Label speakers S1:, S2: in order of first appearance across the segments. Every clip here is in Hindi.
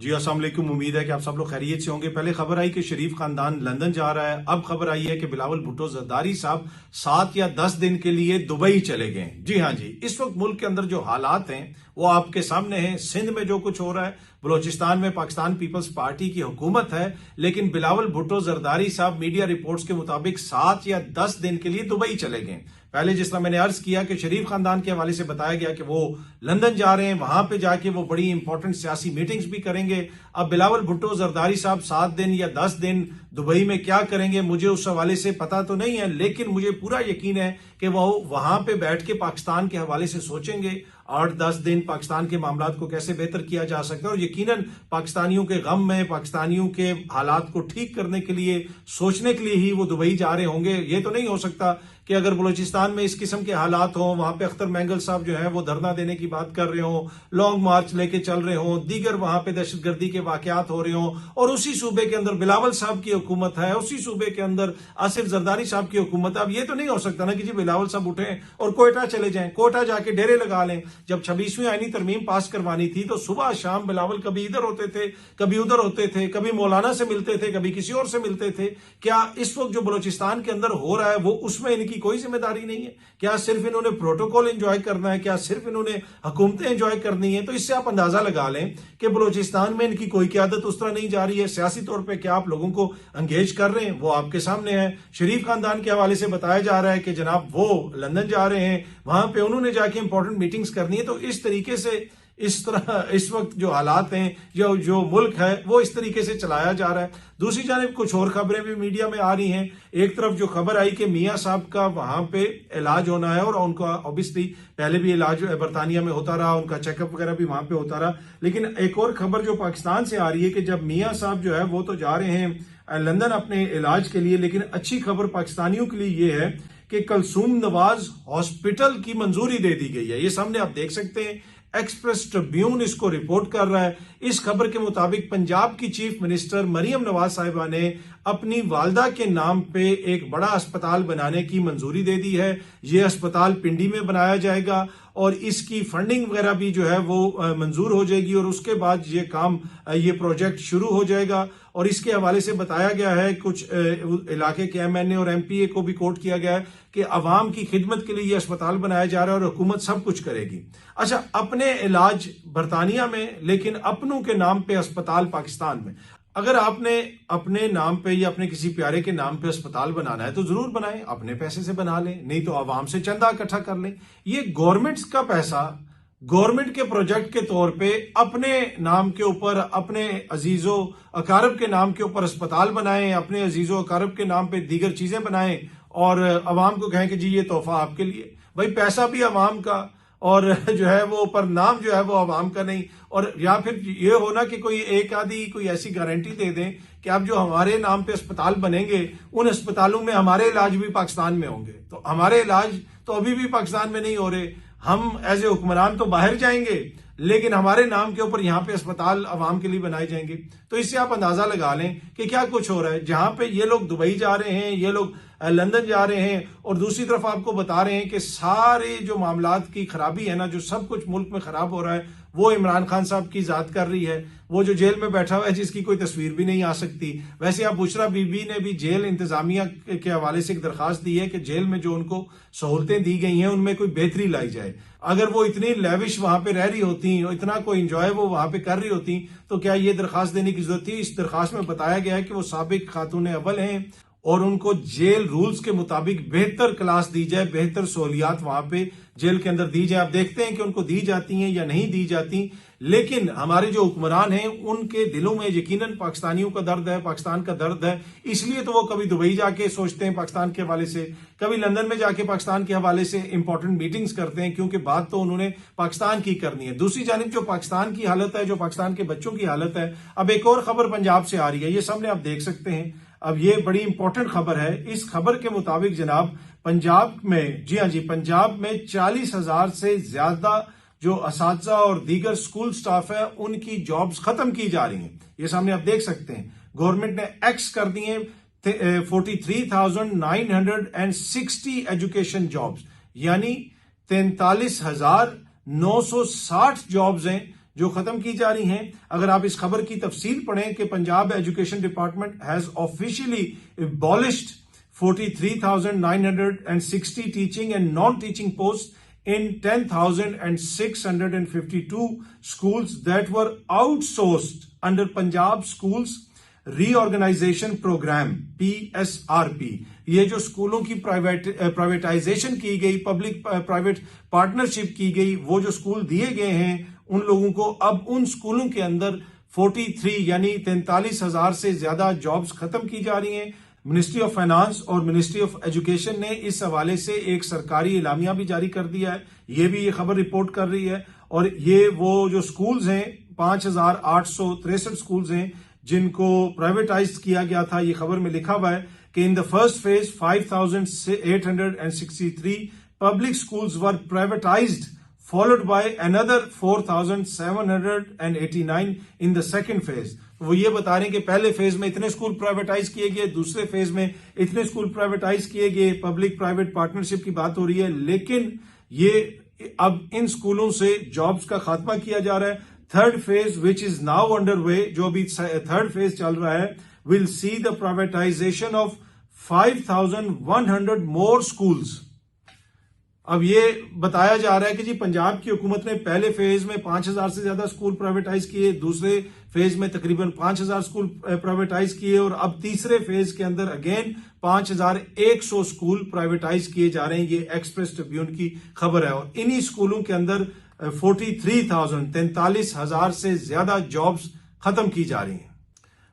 S1: जी अस्सलाम वालेकुम। उम्मीद है कि आप सब लोग खैरियत से होंगे। पहले खबर आई कि शरीफ खानदान लंदन जा रहा है। अब खबर आई है कि बिलावल भुट्टो जरदारी साहब 7 या 10 दिन के लिए दुबई चले गए। जी हाँ जी, इस वक्त मुल्क के अंदर जो हालात हैं वो आपके सामने हैं। सिंध में जो कुछ हो रहा है, बलोचिस्तान में पाकिस्तान पीपल्स पार्टी की हुकूमत है, लेकिन बिलावल भुट्टो जरदारी साहब मीडिया रिपोर्ट्स के मुताबिक 7 या 10 दिन के लिए दुबई चले गए। पहले जिस तरह मैंने अर्ज किया कि शरीफ खानदान के हवाले से बताया गया कि वो लंदन जा रहे हैं, वहां पे जाके वो बड़ी इंपॉर्टेंट सियासी मीटिंग्स भी करेंगे। अब बिलावल भुट्टो जरदारी साहब 7 दिन या 10 दिन दुबई में क्या करेंगे मुझे उस हवाले से पता तो नहीं है, लेकिन मुझे पूरा यकीन है कि वो वहां पे बैठ के पाकिस्तान के हवाले से सोचेंगे 8-10 दिन पाकिस्तान के मामलात को कैसे बेहतर किया जा सकता है, और यकीनन पाकिस्तानियों के गम में, पाकिस्तानियों के हालात को ठीक करने के लिए, सोचने के लिए ही वो दुबई जा रहे होंगे। ये तो नहीं हो सकता कि अगर बलूचिस्तान में इस किस्म के हालात हों, वहां पे अख्तर मैंगल साहब जो है वो धरना देने की बात कर रहे हों, लॉन्ग मार्च लेके चल रहे हों, दीगर वहां पे दहशतगर्दी के वाकयात हो रहे हों, और उसी सूबे के अंदर बिलावल साहब की हुकूमत है, उसी सूबे के अंदर आसिफ जरदारी साहब की हुकूमत है। अब ये तो नहीं हो सकता ना कि जी बिलावल साहब उठे और कोयटा चले जाएं, कोयटा जाके डेरे लगा लें। जब 26वीं आईनी तरमीम पास करवानी थी तो सुबह शाम बिलावल कभी इधर होते थे, कभी उधर होते थे, कभी मौलाना से मिलते थे, कभी किसी और से मिलते थे। क्या इस वक्त जो बलूचिस्तान के अंदर हो रहा है वो उसमें इनकी कोई जिम्मेदारी नहीं है? क्या सिर्फ इन्होंने प्रोटोकॉल एंजॉय करना है? क्या सिर्फ इन्होंने हुकूमतें एंजॉय करनी है? तो इससे आप अंदाजा लगा लें कि बलूचिस्तान में इनकी कोई क्यादत उस तरह नहीं जा रही है। सियासी तौर पे क्या आप लोगों को एंगेज कर रहे हैं वो आपके सामने है। शरीफ खानदान के हवाले से बताया जा रहा है कि जनाब वो लंदन जा रहे हैं, वहां पे उन्होंने जाके इंपॉर्टेंट मीटिंग्स करनी है। तो इस तरीके से इस तरह इस वक्त जो हालात हैं, जो मुल्क है वो इस तरीके से चलाया जा रहा है। दूसरी जानिब कुछ और खबरें भी मीडिया में आ रही हैं। एक तरफ जो खबर आई कि मियां साहब का वहां पे इलाज होना है, और उनका ऑब्वियसली पहले भी इलाज बरतानिया में होता रहा, उनका चेकअप वगैरह भी वहां पे होता रहा। लेकिन एक और खबर जो पाकिस्तान से आ रही है कि जब मियां साहब जो है वो तो जा रहे हैं लंदन अपने इलाज के लिए, लेकिन अच्छी खबर पाकिस्तानियों के लिए ये है कि कलसूम नवाज हॉस्पिटल की मंजूरी दे दी गई है। ये सामने आप देख सकते हैं, एक्सप्रेस ट्रिब्यून इसको रिपोर्ट कर रहा है। इस खबर के मुताबिक पंजाब की चीफ मिनिस्टर मरियम नवाज साहिबा ने अपनी वालदा के नाम पे एक बड़ा अस्पताल बनाने की मंजूरी दे दी है। यह अस्पताल पिंडी में बनाया जाएगा और इसकी फंडिंग वगैरह भी जो है वो मंजूर हो जाएगी, और उसके बाद ये काम, ये प्रोजेक्ट शुरू हो जाएगा। और इसके हवाले से बताया गया है, कुछ इलाके के एमएनए और एमपीए को भी कोट किया गया है कि अवाम की खिदमत के लिए यह अस्पताल बनाया जा रहा है और हुकूमत सब कुछ करेगी। अच्छा, अपने इलाज बरतानिया में, लेकिन अपनों के नाम पे अस्पताल पाकिस्तान में। अगर आपने अपने नाम पे या अपने किसी प्यारे के नाम पे अस्पताल बनाना है तो जरूर बनाएं, अपने पैसे से बना लें, नहीं तो आवाम से चंदा इकट्ठा कर लें। ये गवर्नमेंट का पैसा गवर्नमेंट के प्रोजेक्ट के तौर पे अपने नाम के ऊपर, अपने अजीजों अकारब के नाम के ऊपर अस्पताल बनाएं, अपने अजीजों अकारब के नाम पे दीगर चीजें बनाएं, और अवाम को कहें कि जी ये तोहफा आपके लिए। भाई पैसा भी अवाम का, और जो है वो पर नाम जो है वो अवाम का नहीं। और या फिर ये होना कि कोई एक आधी कोई ऐसी गारंटी दे दें कि अब जो हमारे नाम पे अस्पताल बनेंगे उन अस्पतालों में हमारे इलाज भी पाकिस्तान में होंगे। तो हमारे इलाज तो अभी भी पाकिस्तान में नहीं हो रहे, हम एज ए हुक्मरान तो बाहर जाएंगे, लेकिन हमारे नाम के ऊपर यहाँ पे अस्पताल अवाम के लिए बनाए जाएंगे। तो इससे आप अंदाजा लगा लें कि क्या कुछ हो रहा है। जहां पे ये लोग दुबई जा रहे हैं, ये लोग लंदन जा रहे हैं, और दूसरी तरफ आपको बता रहे हैं कि सारे जो मामलात की खराबी है ना, जो सब कुछ मुल्क में खराब हो रहा है, वो इमरान खान साहब की जात कर रही है। वो जो जेल में बैठा हुआ है जिसकी कोई तस्वीर भी नहीं आ सकती। वैसे आप बुशरा बीबी ने भी जेल इंतजामिया के हवाले से एक दरखास्त दी है कि जेल में जो उनको सहूलतें दी गई हैं उनमें कोई बेहतरी लाई जाए। अगर वो इतनी लेविश वहां पे रह रही होती, इतना कोई इंजॉय वो वहां पे कर रही होती, तो क्या ये दरखास्त देने की जरूरत थी? इस दरखास्त में बताया गया है कि वो साबिक खातून अव्वल हैं और उनको जेल रूल्स के मुताबिक बेहतर क्लास दी जाए, बेहतर सहूलियात वहां पे जेल के अंदर दी जाए। आप देखते हैं कि उनको दी जाती हैं या नहीं दी जाती, लेकिन हमारे जो हुक्मरान हैं उनके दिलों में यकीनन पाकिस्तानियों का दर्द है, पाकिस्तान का दर्द है। इसलिए तो वो कभी दुबई जाके सोचते हैं पाकिस्तान के हवाले से, कभी लंदन में जाके पाकिस्तान के हवाले से इंपॉर्टेंट मीटिंग्स करते हैं, क्योंकि बात तो उन्होंने पाकिस्तान की करनी है। दूसरी जानिब जो पाकिस्तान की हालत है, जो पाकिस्तान के बच्चों की हालत है, अब एक और खबर पंजाब से आ रही है, ये सामने आप देख सकते हैं। अब ये बड़ी इंपॉर्टेंट खबर है। इस खबर के मुताबिक जनाब पंजाब में, जी हाँ जी, पंजाब में 40,000 से ज्यादा जो असातिज़ा और दीगर स्कूल स्टाफ है उनकी जॉब्स खत्म की जा रही हैं। ये सामने आप देख सकते हैं, गवर्नमेंट ने एक्स कर दिए 43,960 एजुकेशन जॉब्स, यानी 43,960 जॉब्स हैं जो खत्म की जा रही हैं। अगर आप इस खबर की तफसील पढ़ें कि Punjab education department has officially abolished 43,960 teaching and non teaching post in 10,652 schools that were outsourced under Punjab Schools Reorganization Program PSRP। ये जो स्कूलों की प्राइवेटाइजेशन की गई, पब्लिक प्राइवेट पार्टनरशिप की गई, वो जो स्कूल दिए गए हैं उन लोगों को अब उन स्कूलों के अंदर 43 यानी 43,000 से ज्यादा जॉब्स खत्म की जा रही हैं। मिनिस्ट्री ऑफ फाइनेंस और मिनिस्ट्री ऑफ एजुकेशन ने इस हवाले से एक सरकारी इलामिया भी जारी कर दिया है। ये भी ये खबर रिपोर्ट कर रही है। और ये वो जो स्कूल्स हैं 5,863 स्कूल्स हैं जिनको प्राइवेटाइज किया गया था। ये खबर में लिखा हुआ है कि in the first phase 5,863 public schools were privatised, followed by another 4,789 in the second phase। वो ये बता रहे हैं कि पहले फेज में इतने स्कूल प्राइवेटाइज किए गए, दूसरे फेज में इतने स्कूल प्राइवेटाइज किए गए। पब्लिक प्राइवेट पार्टनरशिप की बात हो रही है, लेकिन ये अब इन स्कूलों से जॉब्स का खात्मा किया जा रहा है। Third phase which is now under way, जो अभी थर्ड फेज चल रहा है, will see the privatisation of 5,100 more schools. अब ये बताया जा रहा है कि जी पंजाब की हुकूमत ने पहले फेज में 5,000 से ज्यादा स्कूल प्राइवेटाइज किए, दूसरे फेज में तकरीबन 5,000 स्कूल प्राइवेटाइज किए और अब तीसरे फेज के अंदर अगेन 5,100 स्कूल प्राइवेटाइज किए जा रहे हैं। ये एक्सप्रेस ट्रिब्यून की खबर है। और इन्हीं स्कूलों के अंदर 43,000 से ज्यादा जॉब्स खत्म की जा रही हैं।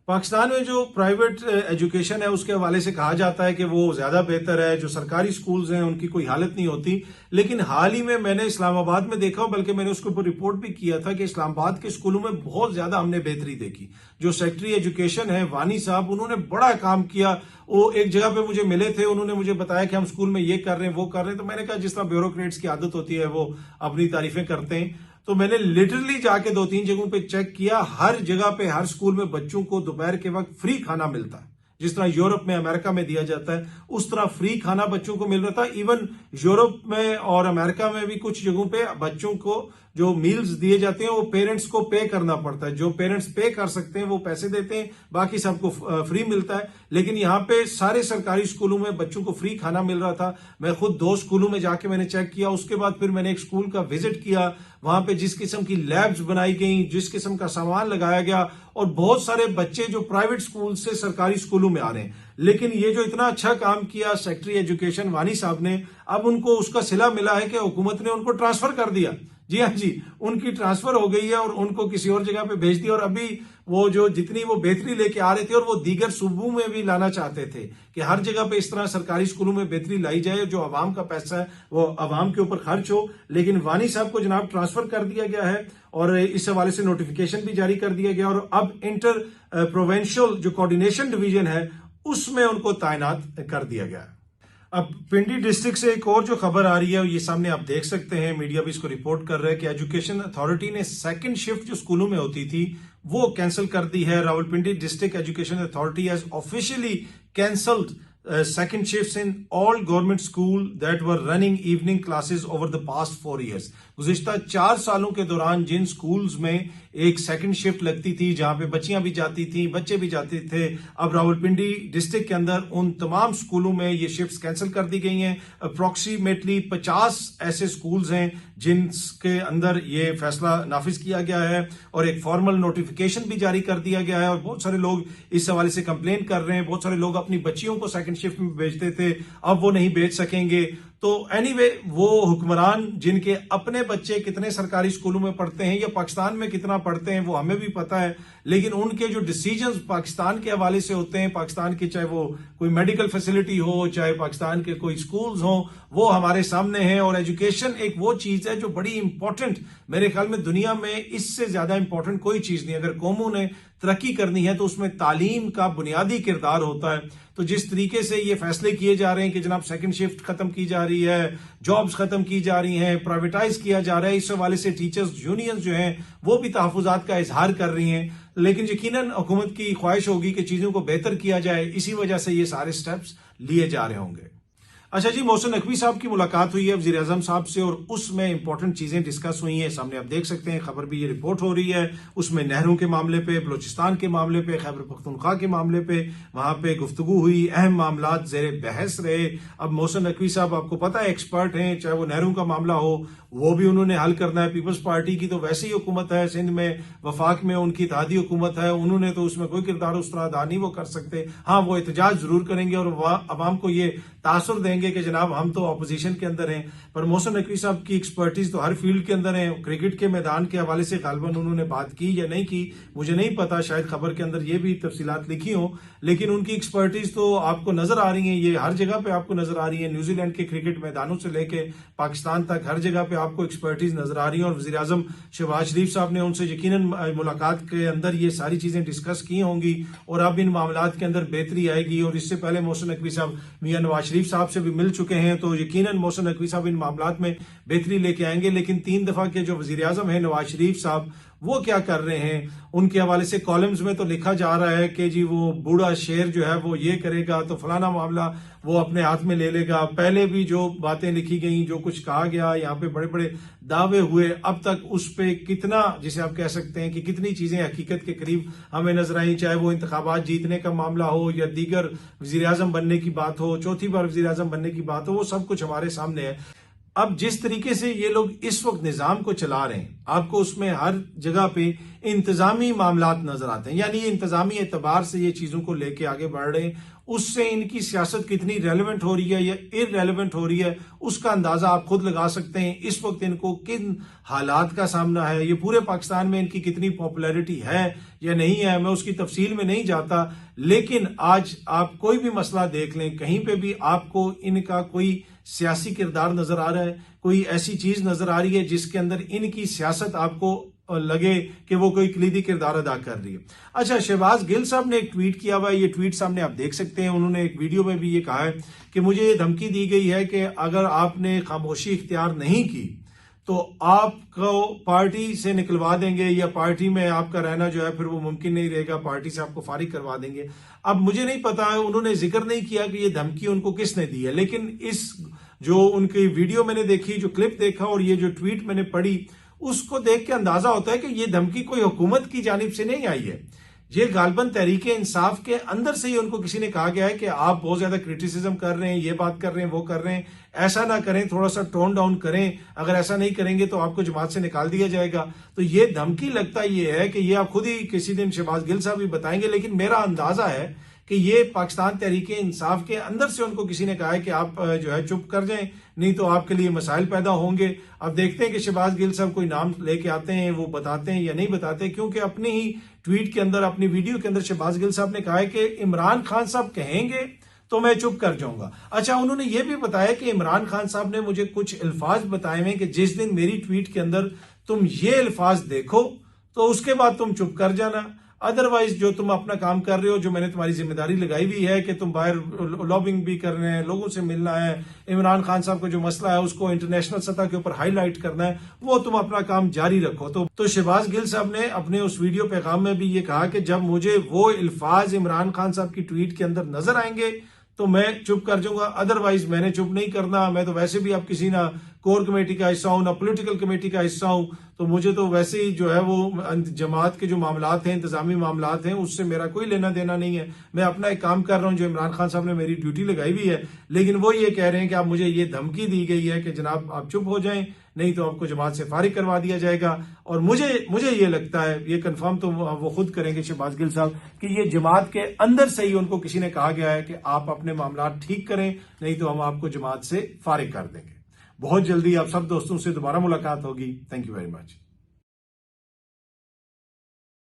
S1: पाकिस्तान में जो प्राइवेट एजुकेशन है उसके हवाले से कहा जाता है कि वो ज्यादा बेहतर है, जो सरकारी स्कूल्स हैं उनकी कोई हालत नहीं होती। लेकिन हाल ही में मैंने इस्लामाबाद में देखा, बल्कि मैंने उसके ऊपर रिपोर्ट भी किया था कि इस्लामाबाद के स्कूलों में बहुत ज्यादा हमने बेहतरी देखी। जो सेक्रेटरी एजुकेशन है वानी साहब, उन्होंने बड़ा काम किया। वो एक जगह पे मुझे मिले थे, उन्होंने मुझे बताया कि हम स्कूल में ये कर रहे हैं वो कर रहे हैं। तो मैंने कहा जिस तरह ब्यूरोक्रेट्स की आदत होती है वो अपनी तारीफें करते हैं। तो मैंने लिटरली जाके 2-3 जगहों पे चेक किया, हर जगह पे हर स्कूल में बच्चों को दोपहर के वक्त फ्री खाना मिलता है। जिस तरह यूरोप में अमेरिका में दिया जाता है उस तरह फ्री खाना बच्चों को मिल रहा था। इवन यूरोप में और अमेरिका में भी कुछ जगहों पे बच्चों को जो मील्स दिए जाते हैं वो पेरेंट्स को पे करना पड़ता है। जो पेरेंट्स पे कर सकते हैं वो पैसे देते हैं, बाकी सबको फ्री मिलता है। लेकिन यहाँ पे सारे सरकारी स्कूलों में बच्चों को फ्री खाना मिल रहा था। मैं खुद 2 स्कूलों में जाके मैंने चेक किया। उसके बाद फिर मैंने एक स्कूल का विजिट किया, वहां पे जिस किस्म की लैब्स बनाई गई, जिस किस्म का सामान लगाया गया, और बहुत सारे बच्चे जो प्राइवेट स्कूल से सरकारी स्कूलों में आ रहे हैं। लेकिन ये जो इतना अच्छा काम किया सेक्रेटरी एजुकेशन वानी साहब ने, अब उनको उसका सिला मिला है कि हुकूमत ने उनको ट्रांसफर कर दिया। जी हाँ जी, उनकी ट्रांसफर हो गई है और उनको किसी और जगह पे भेज दिया। और अभी वो जो जितनी वो बेहतरी लेके आ रहे थे और वो दीगर सूबों में भी लाना चाहते थे कि हर जगह पे इस तरह सरकारी स्कूलों में बेहतरी लाई जाए, जो अवाम का पैसा है वो अवाम के ऊपर खर्च हो। लेकिन वानी साहब को जनाब ट्रांसफर कर दिया गया है और इस हवाले से नोटिफिकेशन भी जारी कर दिया गया। और अब इंटर प्रोविंशियल जो कोऑर्डिनेशन डिवीजन है उसमें उनको तैनात कर दिया गया है। अब पिंडी डिस्ट्रिक्ट से एक और जो खबर आ रही है ये सामने आप देख सकते हैं, मीडिया भी इसको रिपोर्ट कर रहा है कि एजुकेशन अथॉरिटी ने सेकंड शिफ्ट जो स्कूलों में होती थी वो कैंसिल कर दी है। Rawalpindi district education authority has officially cancelled second shifts in all government school that were running evening classes over the past 4 years। गुज़िश्ता 4 सालों के दौरान जिन स्कूल्स में एक सेकंड शिफ्ट लगती थी, जहां पे बच्चियां भी जाती थी बच्चे भी जाते थे, अब रावलपिंडी डिस्ट्रिक्ट के अंदर उन तमाम स्कूलों में ये शिफ्ट्स कैंसिल कर दी गई हैं। अप्रोक्सीमेटली 50 ऐसे स्कूल्स हैं जिनके अंदर ये फैसला नाफिज किया गया है और एक फॉर्मल नोटिफिकेशन भी जारी कर दिया गया है। और बहुत सारे लोग इस हवाले से कंप्लेन कर रहे हैं। बहुत सारे लोग अपनी बच्चियों को सेकंड शिफ्ट में भेजते थे, अब वो नहीं भेज सकेंगे। तो एनीवे वो हुक्मरान जिनके अपने बच्चे कितने सरकारी स्कूलों में पढ़ते हैं या पाकिस्तान में कितना पढ़ते हैं वो हमें भी पता है, लेकिन उनके जो डिसीजंस पाकिस्तान के हवाले से होते हैं, पाकिस्तान के चाहे वो कोई मेडिकल फैसिलिटी हो, चाहे पाकिस्तान के कोई स्कूल्स हो, वो हमारे सामने है। और एजुकेशन एक वो चीज है जो बड़ी इंपॉर्टेंट, मेरे ख्याल में दुनिया में इससे ज्यादा इंपॉर्टेंट कोई चीज नहीं। अगर कौमों ने तरक्की करनी है तो उसमें तालीम का बुनियादी किरदार होता है। तो जिस तरीके से ये फैसले किए जा रहे हैं कि जनाब सेकंड शिफ्ट खत्म की जा रही है, जॉब्स खत्म की जा रही हैं, प्राइवेटाइज किया जा रहा है, इस हवाले से टीचर्स यूनियंस जो हैं वो भी तहफुजात का इजहार कर रही हैं। लेकिन यकीनन हुकूमत की ख्वाहिश होगी कि चीजों को बेहतर किया जाए, इसी वजह से ये सारे स्टेप्स लिए जा रहे होंगे। अच्छा जी, मोहसिन नकवी साहब की मुलाकात हुई है वजीर आजम साहब से और उसमें इंपॉर्टेंट चीजें डिस्कस हुई हैं। सामने आप देख सकते हैं, खबर भी ये रिपोर्ट हो रही है। उसमें नहरों के मामले पे, बलोचिस्तान के मामले पे, खैबर पख्तूनख्वा के मामले पे वहां पे गुफ्तगू हुई, अहम मामला जेर बहस रहे। अब मोहसिन नकवी साहब आपको पता है एक्सपर्ट हैं, चाहे वो नहरों का मामला हो वो भी उन्होंने हल करना है। पीपल्स पार्टी की तो वैसे ही हुकूमत है सिंध में, वफाक में उनकी इत्तेहादी हुकूमत है, उन्होंने तो उसमें कोई किरदार उस तरह अदा नहीं वो कर सकते। हाँ, वो एहतजाज जरूर करेंगे और अवाम को ये तासुर देंगे कि जनाब हम तो अपोजिशन के अंदर हैं। पर मोहसिन नकवी साहब की एक्सपर्टीज तो हर फील्ड के अंदर है। क्रिकेट के मैदान के हवाले से गालबन उन्होंने बात की या नहीं की मुझे नहीं पता, शायद खबर के अंदर ये भी तफसीलात लिखी हो, लेकिन उनकी एक्सपर्टीज तो आपको नजर आ रही है, ये हर जगह पे आपको नजर आ रही है। न्यूजीलैंड के क्रिकेट मैदानों से लेके पाकिस्तान तक हर जगह पे आपको एक्सपर्टीज नजर आ रही है। और वजीर आजम शहबाज शरीफ साहब ने उनसे यकीनन मुलाकात के अंदर ये सारी चीजें डिस्कस की होंगी और अब इन मामलात के अंदर बेहतरी आएगी। और इससे पहले मोहसिन नकवी साहब मियां नवाज शरीफ साहब से भी मिल चुके हैं, तो यकीनन मोहसिन नकवी साहब इन मामलात में बेहतरी लेके आएंगे। लेकिन 3 दफा के जो वजीर आजम है नवाज शरीफ साहब, वो क्या कर रहे हैं, उनके हवाले से कॉलम्स में तो लिखा जा रहा है कि जी वो बूढ़ा शेर जो है वो ये करेगा तो फलाना मामला वो अपने हाथ में ले लेगा। पहले भी जो बातें लिखी गई, जो कुछ कहा गया, यहाँ पे बड़े बड़े दावे हुए, अब तक उस पे कितना, जिसे आप कह सकते हैं कि कितनी चीजें हकीकत के करीब हमें नजर आई, चाहे वो इंतखाबात जीतने का मामला हो या दीगर वजीर आजम बनने की बात हो, चौथी बार वजीर आजम बनने की बात हो, वो सब कुछ हमारे सामने है। अब जिस तरीके से ये लोग इस वक्त निजाम को चला रहे हैं, आपको उसमें हर जगह पे इंतजामी मामलात नजर आते हैं, यानी इंतजामी एतबार से ये चीजों को लेके आगे बढ़ रहे हैं। उससे इनकी सियासत कितनी रेलेवेंट हो रही है या इररेलेवेंट हो रही है, उसका अंदाजा आप खुद लगा सकते हैं। इस वक्त इनको किन हालात का सामना है, ये पूरे पाकिस्तान में इनकी कितनी पॉपुलैरिटी है या नहीं है, मैं उसकी तफसील में नहीं जाता। लेकिन आज आप कोई भी मसला देख लें, कहीं पे भी आपको इनका कोई सियासी किरदार नजर आ रहा है, कोई ऐसी चीज नजर आ रही है जिसके अंदर इनकी सियासत आपको लगे कि वो कोई कलीदी किरदार अदा कर रही है। अच्छा, शहबाज गिल साहब ने एक ट्वीट किया हुआ है, ये ट्वीट सामने आप देख सकते हैं। उन्होंने एक वीडियो में भी ये कहा है कि मुझे ये धमकी दी गई है कि अगर आपने खामोशी इख्तियार नहीं की तो आपको पार्टी से निकलवा देंगे या पार्टी में आपका रहना जो है फिर वो मुमकिन नहीं रहेगा, पार्टी से आपको फारिग करवा देंगे। अब मुझे नहीं पता है, उन्होंने जिक्र नहीं किया कि ये धमकी उनको किसने दी है, लेकिन इस जो उनकी वीडियो मैंने देखी, जो क्लिप देखा और ये जो ट्वीट मैंने पढ़ी, उसको देख के अंदाजा होता है कि ये धमकी कोई हुकूमत की जानिब से नहीं आई है। ये गालबन तहरीके इंसाफ के अंदर से ही उनको किसी ने कहा गया है कि आप बहुत ज्यादा क्रिटिसिज्म कर रहे हैं, ये बात कर रहे हैं, वो कर रहे हैं, ऐसा ना करें, थोड़ा सा टोन डाउन करें, अगर ऐसा नहीं करेंगे तो आपको जमात से निकाल दिया जाएगा। तो ये धमकी लगता ये है कि ये आप खुद ही किसी दिन शहबाज गिल साहब भी बताएंगे, लेकिन मेरा अंदाजा है कि ये पाकिस्तान तहरीके इंसाफ के अंदर से उनको किसी ने कहा है कि आप जो है चुप कर जाएं, नहीं तो आपके लिए मसाइल पैदा होंगे। अब देखते हैं कि शहबाज गिल साहब कोई नाम लेके आते हैं, वो बताते हैं या नहीं बताते, क्योंकि अपनी ही ट्वीट के अंदर, अपनी वीडियो के अंदर शहबाज गिल साहब ने कहा है कि इमरान खान साहब कहेंगे तो मैं चुप कर जाऊंगा। अच्छा, उन्होंने ये भी बताया कि इमरान खान साहब ने मुझे कुछ अल्फाज बताए हैं कि जिस दिन मेरी ट्वीट के अंदर तुम ये अल्फाज देखो तो उसके बाद तुम चुप कर जाना, अदरवाइज जो तुम अपना काम कर रहे हो, जो मैंने तुम्हारी जिम्मेदारी लगाई हुई है कि तुम बाहर लॉबिंग भी कर रहे हैं, लोगों से मिलना है, इमरान खान साहब का जो मसला है उसको इंटरनेशनल सतह के ऊपर हाईलाइट करना है, वो तुम अपना काम जारी रखो। तो शहबाज गिल साहब ने अपने उस वीडियो पैगाम में भी ये कहा कि जब मुझे वो अल्फाज इमरान खान साहब की ट्वीट के अंदर नजर आएंगे तो मैं चुप कर जाऊंगा, अदरवाइज मैंने चुप नहीं करना। मैं तो वैसे भी अब किसी ना कोर कमेटी का हिस्सा हूं, ना पॉलिटिकल कमेटी का हिस्सा हूं, तो मुझे तो वैसे ही जो है वो जमात के जो मामलात हैं, इंतजामी मामलात हैं, उससे मेरा कोई लेना देना नहीं है। मैं अपना एक काम कर रहा हूं जो इमरान खान साहब ने मेरी ड्यूटी लगाई हुई है, लेकिन वो ये कह रहे हैं कि आप मुझे ये धमकी दी गई है कि जनाब आप चुप हो जाएं, नहीं तो आपको जमात से फारिग करवा दिया जाएगा। और मुझे ये लगता है, ये कंफर्म तो वो खुद करेंगे शहबाज गिल साहब, कि ये जमात के अंदर से ही उनको किसी ने कहा गया है कि आप अपने मामला ठीक करें, नहीं तो हम आपको जमात से फारिग कर देंगे। बहुत जल्दी आप सब दोस्तों से दोबारा मुलाकात होगी। Thank you very much.